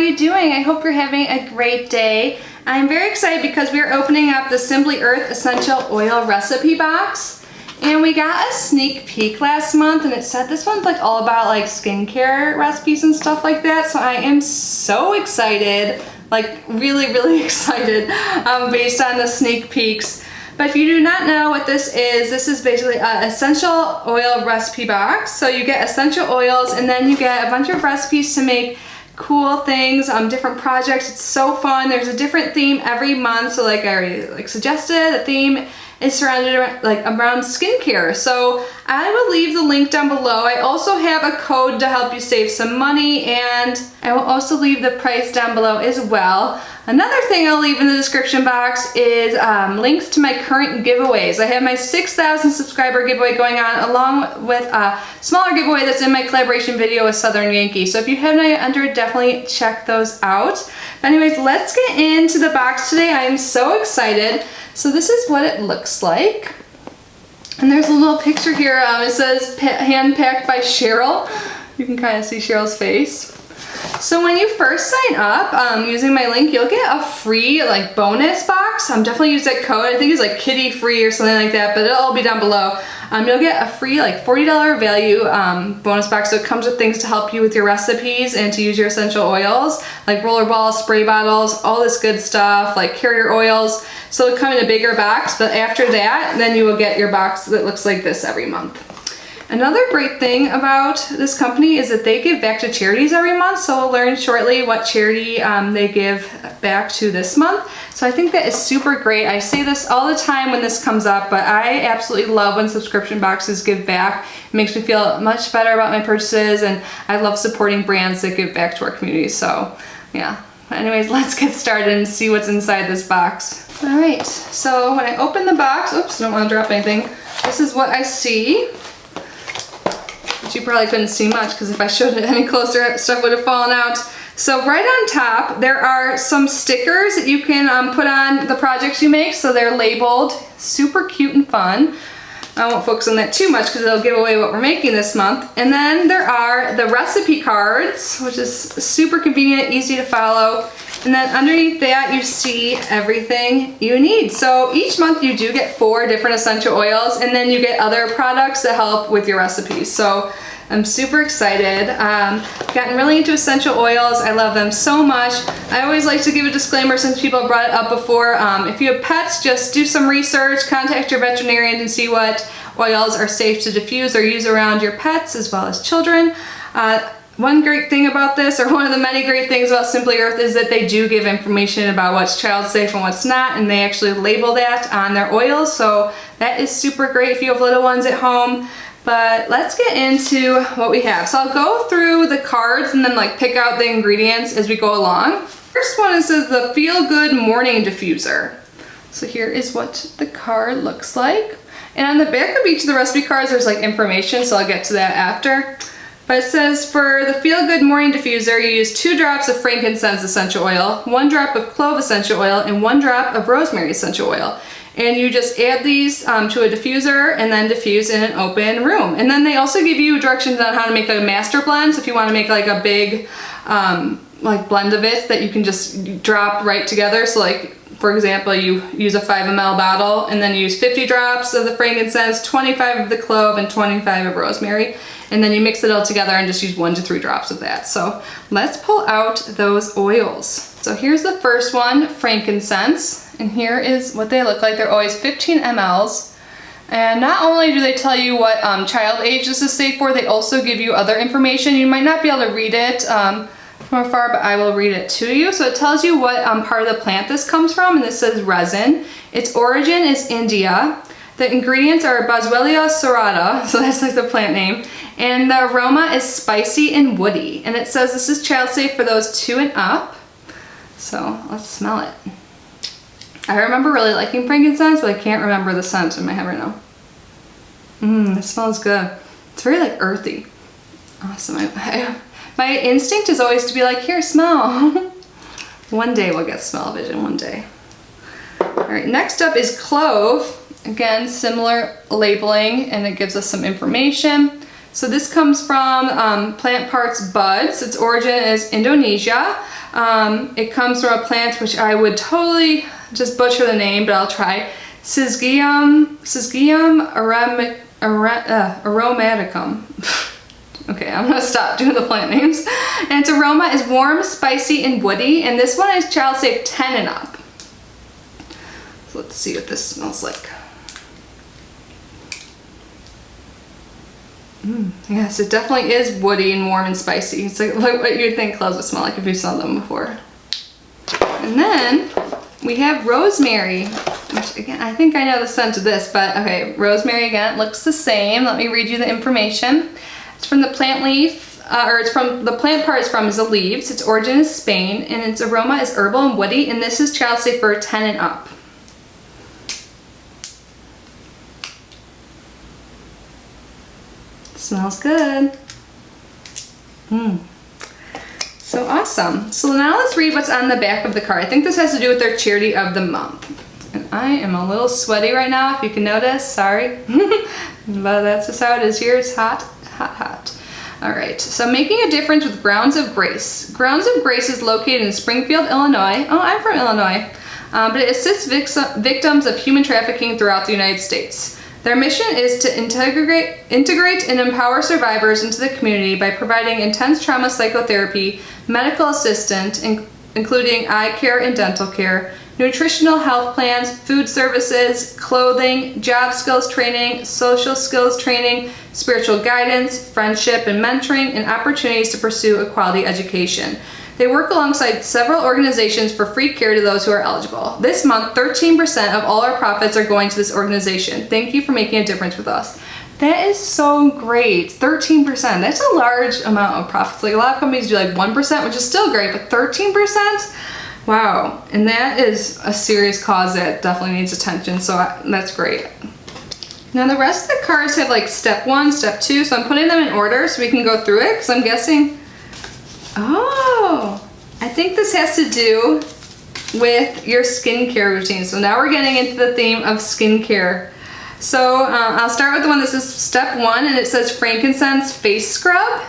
you doing? I hope you're having a great day. I'm very excited because we are opening up the Simply Earth Essential Oil Recipe Box. And we got a sneak peek last month and it said this one's like all about like skincare recipes and stuff like that. So I am so excited, like really excited based on the sneak peeks. But if you do not know what this is basically an essential oil recipe box. So you get essential oils and then you get a bunch of recipes to make cool things, different projects. It's so fun. There's a different theme every month. So like I already suggested, the theme is surrounded around skincare. So I will leave the link down below. I also have a code to help you save some money, and I will also leave the price down below as well. Another thing I'll leave in the description box is links to my current giveaways. I have my 6,000 subscriber giveaway going on, along with a smaller giveaway that's in my collaboration video with Southern Yankee. So if you haven't yet entered, definitely check those out. But anyways, let's get into the box today. I am so excited. So this is what it looks like. And there's a little picture here. It says hand-packed by Cheryl. You can kind of see Cheryl's face. So when you first sign up using my link, you'll get a free bonus box. Definitely use that code. I think it's kitty free or something like that, but it'll all be down below. You'll get a free $40 value bonus box. So it comes with things to help you with your recipes and to use your essential oils, like roller balls, spray bottles, all this good stuff, like carrier oils. So it'll come in a bigger box, but after that, then you will get your box that looks like this every month. Another great thing about this company is that they give back to charities every month, so we'll learn shortly what charity they give back to this month. So I think that is super great. I say this all the time when this comes up, but I absolutely love when subscription boxes give back. It makes me feel much better about my purchases, and I love supporting brands that give back to our community. So yeah, anyways, let's get started and see what's inside this box. All right, so when I open the box, oops, I don't want to drop anything. This is what I see. But you probably couldn't see much because if I showed it any closer, stuff would have fallen out. So right on top, there are some stickers that you can put on the projects you make. So they're labeled, super cute and fun. I won't focus on that too much because it'll give away what we're making this month. And then there are the recipe cards, which is super convenient, easy to follow. And then underneath that, you see everything you need. So each month you do get 4 different essential oils, and then you get other products that help with your recipes. So I'm super excited. Gotten really into essential oils. I love them so much. I always like to give a disclaimer since people have brought it up before. If you have pets, just do some research, contact your veterinarian and see what oils are safe to diffuse or use around your pets as well as children. One great thing about this, or one of the many great things about Simply Earth, is that they do give information about what's child safe and what's not, and they actually label that on their oils, so that is super great if you have little ones at home. But let's get into what we have. So I'll go through the cards and then pick out the ingredients as we go along. First one, it says the Feel Good Morning Diffuser. So here is what the card looks like. And on the back of each of the recipe cards, there's information, so I'll get to that after. But it says for the Feel Good Morning Diffuser, you use 2 drops of frankincense essential oil, 1 drop of clove essential oil, and 1 drop of rosemary essential oil. And you just add these to a diffuser and then diffuse in an open room. And then they also give you directions on how to make a master blend. So if you want to make a big blend of it that you can just drop right together. So for example, you use a 5 ml bottle and then you use 50 drops of the frankincense, 25 of the clove, and 25 of rosemary. And then you mix it all together and just use 1 to 3 drops of that. So let's pull out those oils. So here's the first one, frankincense. And here is what they look like. They're always 15 mLs. And not only do they tell you what child age this is safe for, they also give you other information. You might not be able to read it from afar, but I will read it to you. So it tells you what part of the plant this comes from, and this says resin. Its origin is India. The ingredients are Boswellia serrata, so that's the plant name, and the aroma is spicy and woody. And it says this is child safe for those 2 and up. So let's smell it. I remember really liking frankincense, but I can't remember the scent in my head right now. It smells good. It's very earthy. Awesome. My instinct is always to be here, smell. One day we'll get smell vision, one day. All right, next up is clove. Again, similar labeling, and it gives us some information. So this comes from Plant Parts Buds. Its origin is Indonesia. It comes from a plant which I would totally just butcher the name, but I'll try. Syzygium aromaticum. Okay, I'm gonna stop doing the plant names. And its aroma is warm, spicy, and woody, and this one is child safe 10 and up. So let's see what this smells like. Yes, it definitely is woody and warm and spicy. It's like what you'd think cloves would smell like if you saw them before. And then we have rosemary, which again, I think I know the scent of this, but okay, rosemary again, it looks the same. Let me read you the information. It's from the plant leaf, or it's from the plant part it's from is the leaves. Its origin is Spain, and its aroma is herbal and woody, and this is child safe for 10 and up. Smells good. So awesome. So now let's read what's on the back of the card. I think this has to do with their charity of the month. And I am a little sweaty right now, if you can notice, sorry. But that's just how it is here. It's hot, hot, hot. All right, so making a difference with Grounds of Grace. Grounds of Grace is located in Springfield, Illinois. Oh, I'm from Illinois. But it assists victims of human trafficking throughout the United States. Their mission is to integrate and empower survivors into the community by providing intense trauma psychotherapy, medical assistance, including eye care and dental care, nutritional health plans, food services, clothing, job skills training, social skills training, spiritual guidance, friendship and mentoring, and opportunities to pursue a quality education. They work alongside several organizations for free care to those who are eligible. This month, 13% of all our profits are going to this organization. Thank you for making a difference with us. That is so great. 13%. That's a large amount of profits. Like a lot of companies do like 1%, which is still great, but 13%? Wow. And that is a serious cause that definitely needs attention. So that's great. Now the rest of the cards have like step 1, step 2. So I'm putting them in order so we can go through it because I'm guessing. Oh, I think this has to do with your skincare routine. So now we're getting into the theme of skincare. So I'll start with the one that says step 1, and it says Frankensteins face scrub.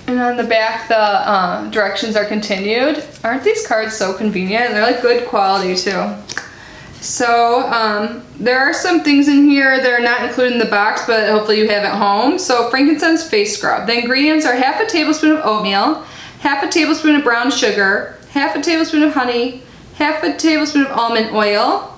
And on the back, the directions are continued. Aren't these cards so convenient? They're like good quality too. So there are some things in here that are not included in the box, but hopefully you have at home. So Frankenstein's face scrub. The ingredients are half a tablespoon of oatmeal, half a tablespoon of brown sugar, half a tablespoon of honey, half a tablespoon of almond oil,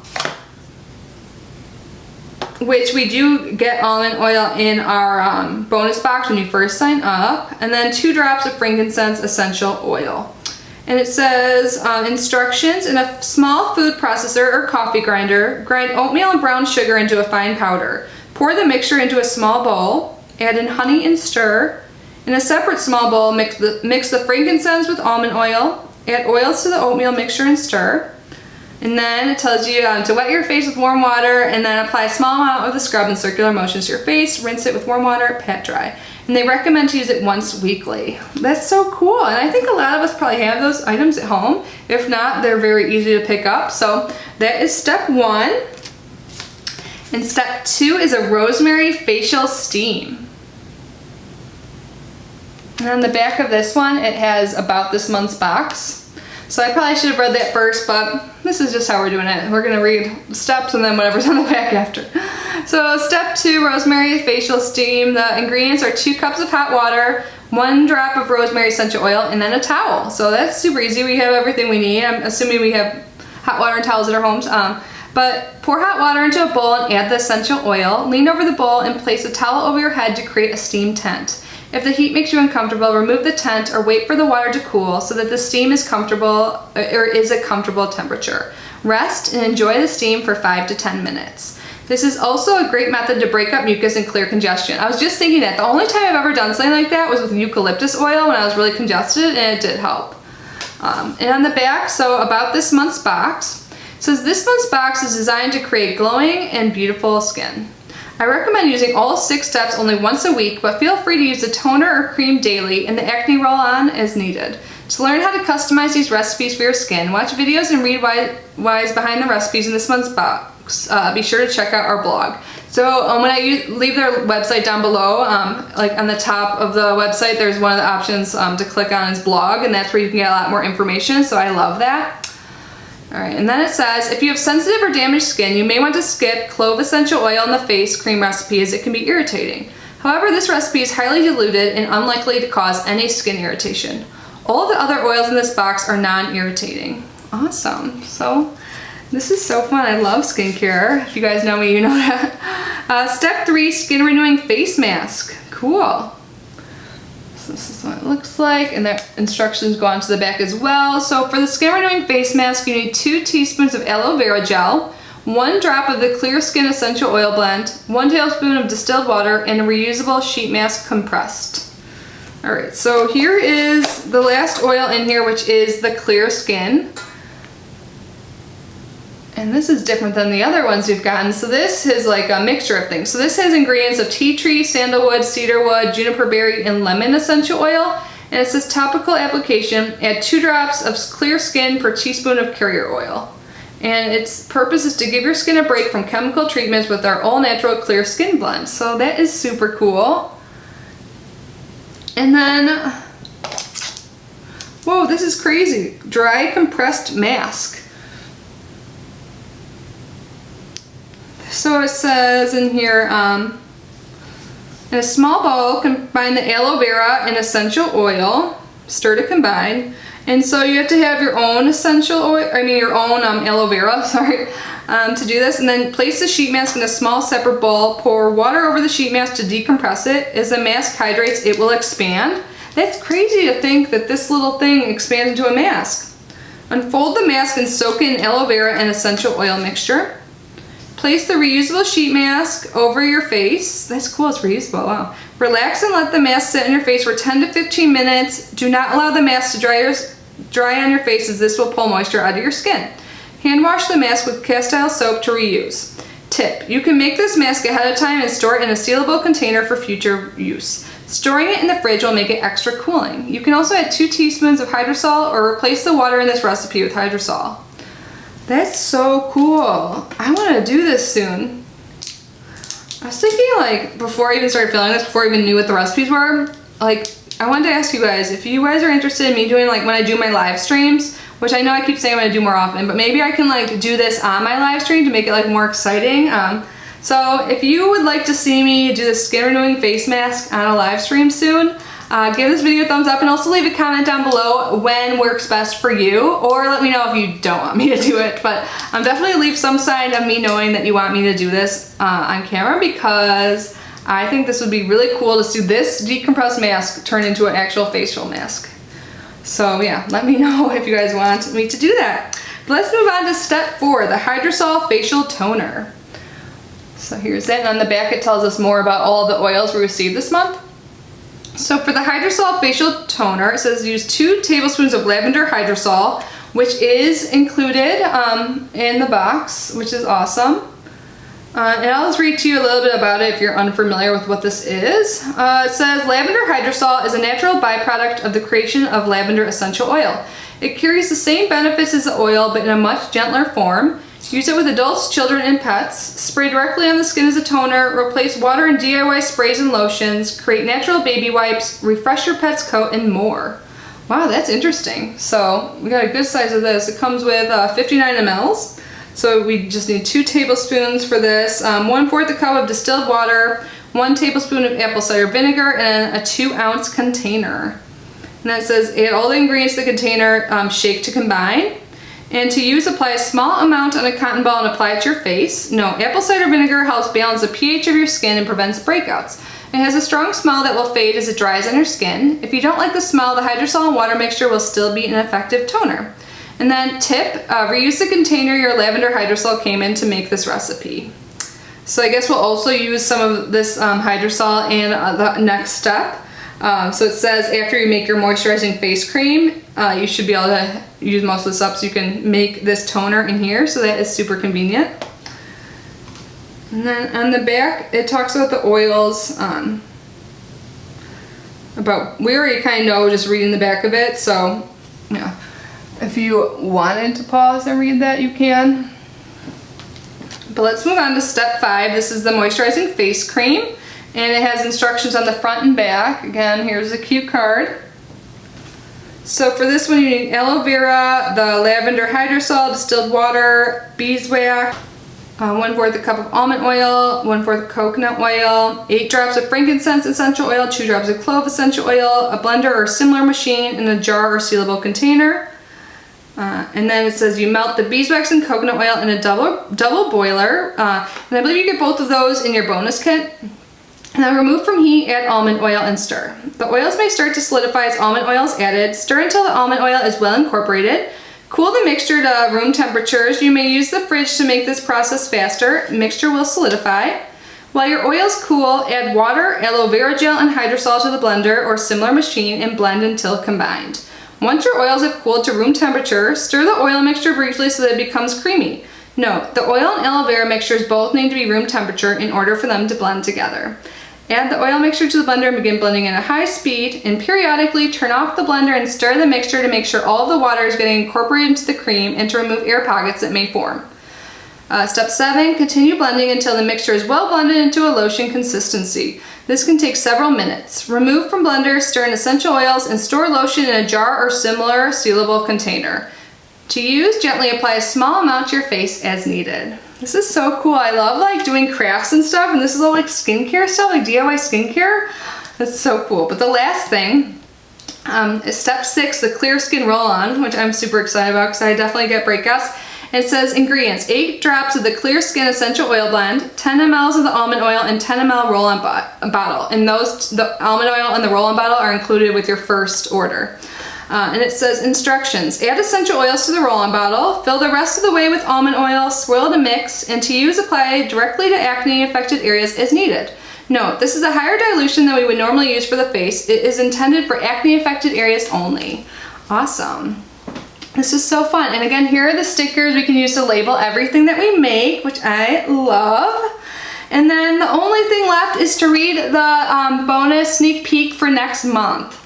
which we do get almond oil in our bonus box when you first sign up, and then 2 drops of frankincense essential oil. And it says instructions: in a small food processor or coffee grinder, grind oatmeal and brown sugar into a fine powder. Pour the mixture into a small bowl, add in honey and stir. In a separate small bowl, mix the frankincense with almond oil, add oils to the oatmeal mixture and stir. And then it tells you to wet your face with warm water and then apply a small amount of the scrub in circular motions to your face, rinse it with warm water, pat dry. And they recommend to use it once weekly. That's so cool. And I think a lot of us probably have those items at home. If not, they're very easy to pick up. So that is step 1. And step 2 is a rosemary facial steam. And on the back of this one, it has about this month's box. So I probably should have read that first, but this is just how we're doing it. We're gonna read steps and then whatever's on the back after. So step 2, rosemary facial steam. The ingredients are 2 cups of hot water, 1 drop of rosemary essential oil, and then a towel. So that's super easy. We have everything we need. I'm assuming we have hot water and towels at our homes. But pour hot water into a bowl and add the essential oil. Lean over the bowl and place a towel over your head to create a steam tent. If the heat makes you uncomfortable, remove the tent or wait for the water to cool so that the steam is comfortable or is a comfortable temperature. Rest and enjoy the steam for 5 to 10 minutes. This is also a great method to break up mucus and clear congestion. I was just thinking that the only time I've ever done something like that was with eucalyptus oil when I was really congested, and it did help. And on the back, so about this month's box, it says this month's box is designed to create glowing and beautiful skin. I recommend using all 6 steps only once a week, but feel free to use the toner or cream daily and the acne roll-on as needed. To learn how to customize these recipes for your skin, watch videos and read why's behind the recipes in this month's be sure to check out our blog. So when I leave their website down below, like on the top of the website, there's one of the options to click on is blog, and that's where you can get a lot more information, so I love that. All right, and then it says, if you have sensitive or damaged skin, you may want to skip clove essential oil in the face cream recipe as it can be irritating. However, this recipe is highly diluted and unlikely to cause any skin irritation. All the other oils in this box are non-irritating. Awesome. So this is so fun. I love skincare. If you guys know me, you know that. Step 3, skin renewing face mask. Cool. So this is what it looks like, and the instructions go onto the back as well. So for the skin renewing face mask, you need 2 teaspoons of aloe vera gel, 1 drop of the Clear Skin Essential Oil Blend, 1 tablespoon of distilled water, and a reusable sheet mask compressed. All right, so here is the last oil in here, which is the Clear Skin. And this is different than the other ones we've gotten. So this is like a mixture of things. So this has ingredients of tea tree, sandalwood, cedarwood, juniper berry, and lemon essential oil. And it says topical application, add 2 drops of Clear Skin per teaspoon of carrier oil. And its purpose is to give your skin a break from chemical treatments with our all-natural Clear Skin blend. So that is super cool. And then, whoa, this is crazy. Dry compressed mask. So it says in here, in a small bowl, combine the aloe vera and essential oil, stir to combine. And so you have to have your own essential oil, your own aloe vera, sorry, to do this. And then place the sheet mask in a small separate bowl, pour water over the sheet mask to decompress it. As the mask hydrates, it will expand. That's crazy to think that this little thing expands into a mask. Unfold the mask and soak in aloe vera and essential oil mixture. Place the reusable sheet mask over your face. That's cool, it's reusable, wow. Relax and let the mask sit on your face for 10 to 15 minutes. Do not allow the mask to dry on your face, as this will pull moisture out of your skin. Hand wash the mask with castile soap to reuse. Tip, you can make this mask ahead of time and store it in a sealable container for future use. Storing it in the fridge will make it extra cooling. You can also add 2 teaspoons of hydrosol or replace the water in this recipe with hydrosol. That's so cool. I want to do this soon. I was thinking, like, before I even started filming this, before I even knew what the recipes were, like, I wanted to ask you guys, if you guys are interested in me doing, like, when I do my live streams, which I know I keep saying I'm going to do more often, but maybe I can, like, do this on my live stream to make it, like, more exciting. So if you would like to see me do the skin renewing face mask on a live stream soon, give this video a thumbs up, and also leave a comment down below when works best for you, or let me know if you don't want me to do it. But definitely leave some sign of me knowing that you want me to do this on camera, because I think this would be really cool to see this decompressed mask turn into an actual facial mask. So yeah, let me know if you guys want me to do that. But let's move on to step 4, the Hydrosol Facial Toner. So here's it, and on the back it tells us more about all the oils we received this month. So for the Hydrosol Facial Toner, it says use 2 tablespoons of lavender hydrosol, which is included in the box, which is awesome. And I'll just read to you a little bit about it if you're unfamiliar with what this is. It says lavender hydrosol is a natural byproduct of the creation of lavender essential oil. It carries the same benefits as the oil, but in a much gentler form. Use it with adults, children, and pets. Spray directly on the skin as a toner. Replace water in DIY sprays and lotions. Create natural baby wipes. Refresh your pet's coat, and more. Wow, that's interesting. So we got a good size of this. It comes with 59 mLs. So we just need 2 tablespoons for this. 1/4 cup of distilled water. 1 tablespoon of apple cider vinegar, and a 2-ounce container. And then it says add all the ingredients to the container. Shake to combine. And to use, apply a small amount on a cotton ball and apply it to your face. Note, apple cider vinegar helps balance the pH of your skin and prevents breakouts. It has a strong smell that will fade as it dries on your skin. If you don't like the smell, the hydrosol and water mixture will still be an effective toner. And then tip, reuse the container your lavender hydrosol came in to make this recipe. So I guess we'll also use some of this hydrosol in the next step. So it says after you make your moisturizing face cream, you should be able to use most of this up so you can make this toner in here, so that is super convenient. And then on the back it talks about the oils, we already kind of know just reading the back of it, so yeah, if you wanted to pause and read that, you can. But let's move on to step 5. This is the moisturizing face cream, and it has instructions on the front and back. Again, here's a cute card. So for this one, you need aloe vera, the lavender hydrosol, distilled water, beeswax, 1/4 cup of almond oil, 1/4 coconut oil, 8 drops of frankincense essential oil, 2 drops of clove essential oil, a blender or similar machine in a jar or sealable container. And then it says you melt the beeswax and coconut oil in a double boiler. And I believe you get both of those in your bonus kit. And then remove from heat, add almond oil and stir. The oils may start to solidify as almond oil is added. Stir until the almond oil is well incorporated. Cool the mixture to room temperatures. You may use the fridge to make this process faster. Mixture will solidify. While your oils cool, add water, aloe vera gel, and hydrosol to the blender or similar machine and blend until combined. Once your oils have cooled to room temperature, stir the oil mixture briefly so that it becomes creamy. Note, the oil and aloe vera mixtures both need to be room temperature in order for them to blend together. Add the oil mixture to the blender and begin blending at a high speed, and periodically turn off the blender and stir the mixture to make sure all of the water is getting incorporated into the cream and to remove air pockets that may form. Step 7, continue blending until the mixture is well blended into a lotion consistency. This can take several minutes. Remove from blender, stir in essential oils, and store lotion in a jar or similar sealable container. To use, gently apply a small amount to your face as needed. This is so cool. I love like doing crafts and stuff, and this is all like skincare stuff, like DIY skincare. That's so cool. But the last thing is step 6, the clear skin roll-on, which I'm super excited about because I definitely get breakouts. And it says ingredients: 8 drops of the clear skin essential oil blend, 10 ml of the almond oil, and 10 ml roll-on bottle. And the almond oil and the roll-on bottle are included with your first order. And it says instructions: add essential oils to the roll-on bottle, fill the rest of the way with almond oil, swirl to mix, and to use, apply directly to acne affected areas as needed. Note, this is a higher dilution than we would normally use for the face. It is intended for acne affected areas only. Awesome. This is so fun. And again, here are the stickers we can use to label everything that we make, which I love. And then the only thing left is to read the bonus sneak peek for next month.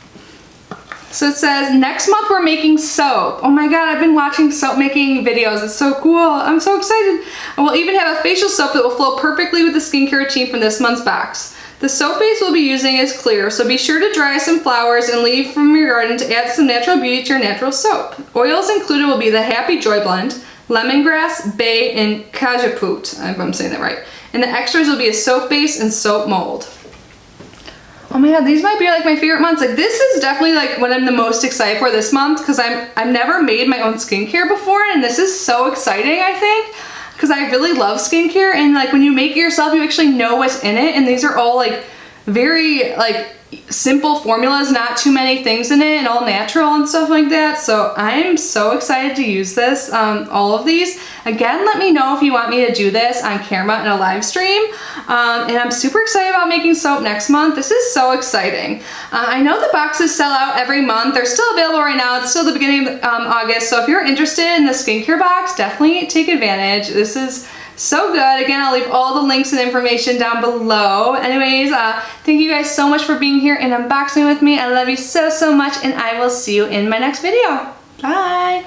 So it says, next month we're making soap. Oh my god, I've been watching soap making videos. It's so cool. I'm so excited. And we'll even have a facial soap that will flow perfectly with the skincare routine from this month's box. The soap base we'll be using is clear, so be sure to dry some flowers and leave from your garden to add some natural beauty to your natural soap. Oils included will be the Happy Joy Blend, lemongrass, bay, and cajeput, if I'm saying that right. And the extras will be a soap base and soap mold. Oh my god, these might be like my favorite months. Like this is definitely like what I'm the most excited for this month because I've never made my own skincare before, and this is so exciting, I think, because I really love skincare, and like when you make it yourself you actually know what's in it, and these are all like very like simple formulas, not too many things in it, and all natural and stuff like that. So I'm so excited to use this, all of these. Again, let me know if you want me to do this on camera in a live stream. And I'm super excited about making soap next month. This is so exciting. I know the boxes sell out every month. They're still available right now. It's still the beginning of August. So if you're interested in the skincare box, definitely take advantage. This is so good. Again, I'll leave all the links and information down below. Anyways, thank you guys so much for being here and unboxing with me. I love you so, so much, and I will see you in my next video. Bye.